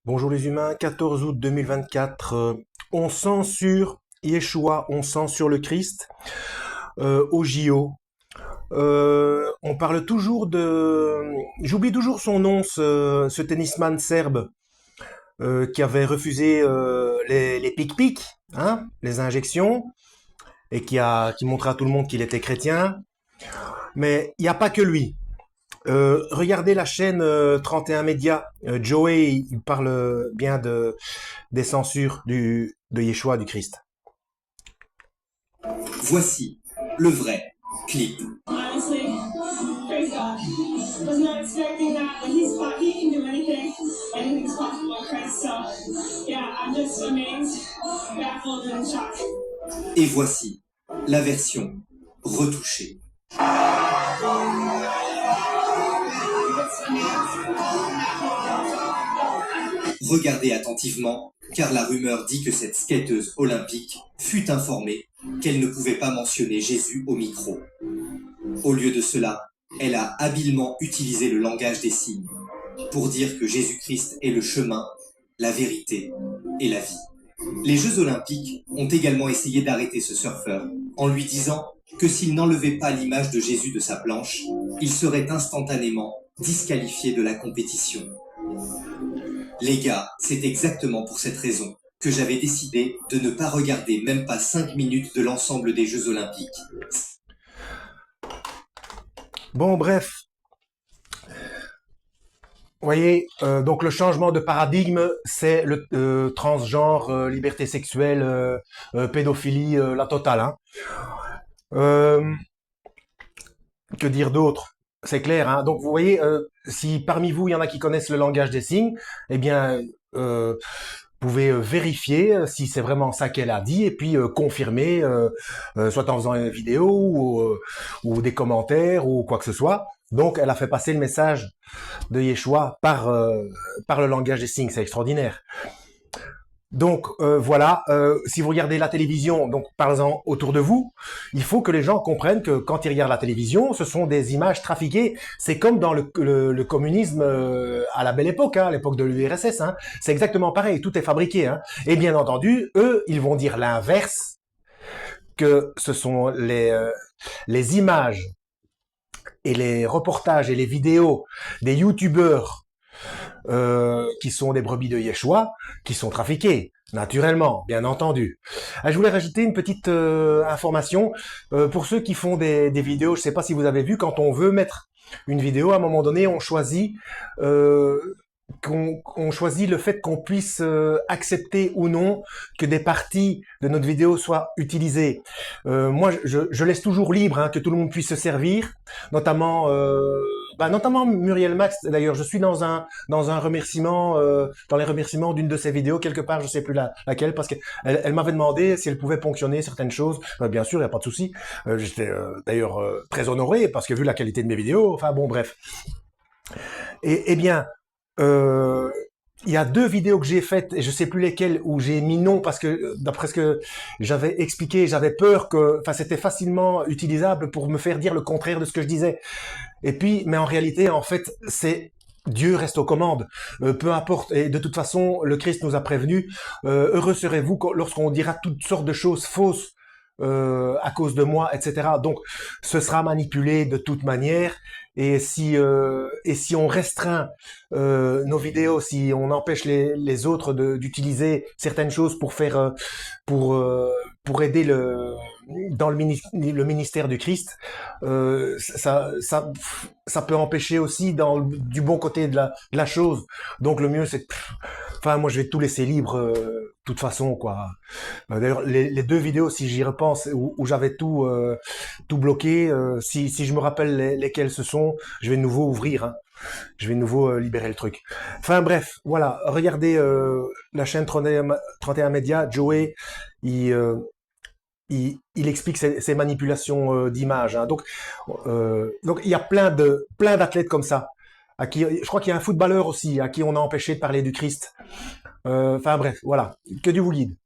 Bonjour les humains, 14 août 2024, on censure Yeshua, on censure le Christ au JO. On parle toujours de... J'oublie toujours son nom, ce tennisman serbe qui avait refusé les pic-pics, hein, les injections, et qui montrait à tout le monde qu'il était chrétien. Mais il n'y a pas que lui. Regardez la chaîne 31 Médias. Joey, il parle bien des censures de Yeshua, du Christ. Voici le vrai clip. Honestly, praise God. Was not expecting that. He can do anything. Anything's possible in Christ. So, yeah, I'm just amazed, baffled, and in shock. Et voici la version retouchée. Regardez attentivement, car la rumeur dit que cette skateuse olympique fut informée qu'elle ne pouvait pas mentionner Jésus au micro. Au lieu de cela, elle a habilement utilisé le langage des signes pour dire que Jésus-Christ est le chemin, la vérité et la vie. Les Jeux Olympiques ont également essayé d'arrêter ce surfeur en lui disant que s'il n'enlevait pas l'image de Jésus de sa planche, il serait instantanément disqualifié de la compétition. Les gars, c'est exactement pour cette raison que j'avais décidé de ne pas regarder même pas 5 minutes de l'ensemble des Jeux Olympiques. Bon, bref. Vous voyez, donc le changement de paradigme, c'est le transgenre, liberté sexuelle, pédophilie, la totale. Hein. Que dire d'autre? C'est clair. Hein. Donc vous voyez, si parmi vous il y en a qui connaissent le langage des signes, eh bien, vous pouvez vérifier si c'est vraiment ça qu'elle a dit et puis confirmer, soit en faisant une vidéo ou des commentaires ou quoi que ce soit. Donc elle a fait passer le message de Yeshua par le langage des signes, c'est extraordinaire. Donc voilà, si vous regardez la télévision, donc parlez-en autour de vous, il faut que les gens comprennent que quand ils regardent la télévision, ce sont des images trafiquées. C'est comme dans le communisme à la belle époque, hein, à l'époque de l'URSS. Hein. C'est exactement pareil, tout est fabriqué. Hein. Et bien entendu, eux, ils vont dire l'inverse, que ce sont les images et les reportages et les vidéos des youtubeurs qui sont des brebis de Yeshua, qui sont trafiqués, naturellement, bien entendu. Je voulais rajouter une petite information pour ceux qui font des vidéos. Je ne sais pas si vous avez vu, quand on veut mettre une vidéo, à un moment donné, on choisit qu'on choisit le fait qu'on puisse accepter ou non que des parties de notre vidéo soient utilisées. Moi, je laisse toujours libre, hein, que tout le monde puisse se servir, notamment notamment Muriel Max. D'ailleurs, je suis dans un remerciement, dans les remerciements d'une de ses vidéos quelque part, je sais plus laquelle, parce qu'elle m'avait demandé si elle pouvait ponctionner certaines choses. Bien sûr, il y a pas de souci. J'étais d'ailleurs très honoré parce que vu la qualité de mes vidéos, enfin bon, bref. Et bien. Il y a 2 vidéos que j'ai faites, et je sais plus lesquelles, où j'ai mis non parce que, d'après ce que j'avais expliqué, j'avais peur que, enfin, c'était facilement utilisable pour me faire dire le contraire de ce que je disais. Et puis, mais en réalité, en fait, c'est Dieu reste aux commandes, peu importe. Et de toute façon, le Christ nous a prévenus. Heureux serez-vous lorsqu'on dira toutes sortes de choses fausses à cause de moi, etc. Donc, ce sera manipulé de toute manière. Et si on restreint nos vidéos, si on empêche les autres d'utiliser certaines choses pour faire pour aider dans le ministère du Christ, ça peut empêcher aussi du bon côté de la chose. Donc le mieux c'est enfin moi je vais tout laisser libre de toute façon quoi. D'ailleurs les 2 vidéos, si j'y repense, où j'avais tout bloqué, si je me rappelle lesquelles ce sont, je vais de nouveau ouvrir, hein. Je vais de nouveau libérer le truc. Enfin bref, voilà, regardez la chaîne 31 Médias. Joey, il explique ces manipulations d'images. Hein. Donc il y a plein d'athlètes comme ça. Je crois qu'il y a un footballeur aussi à qui on a empêché de parler du Christ. Enfin bref, voilà, que Dieu vous guide.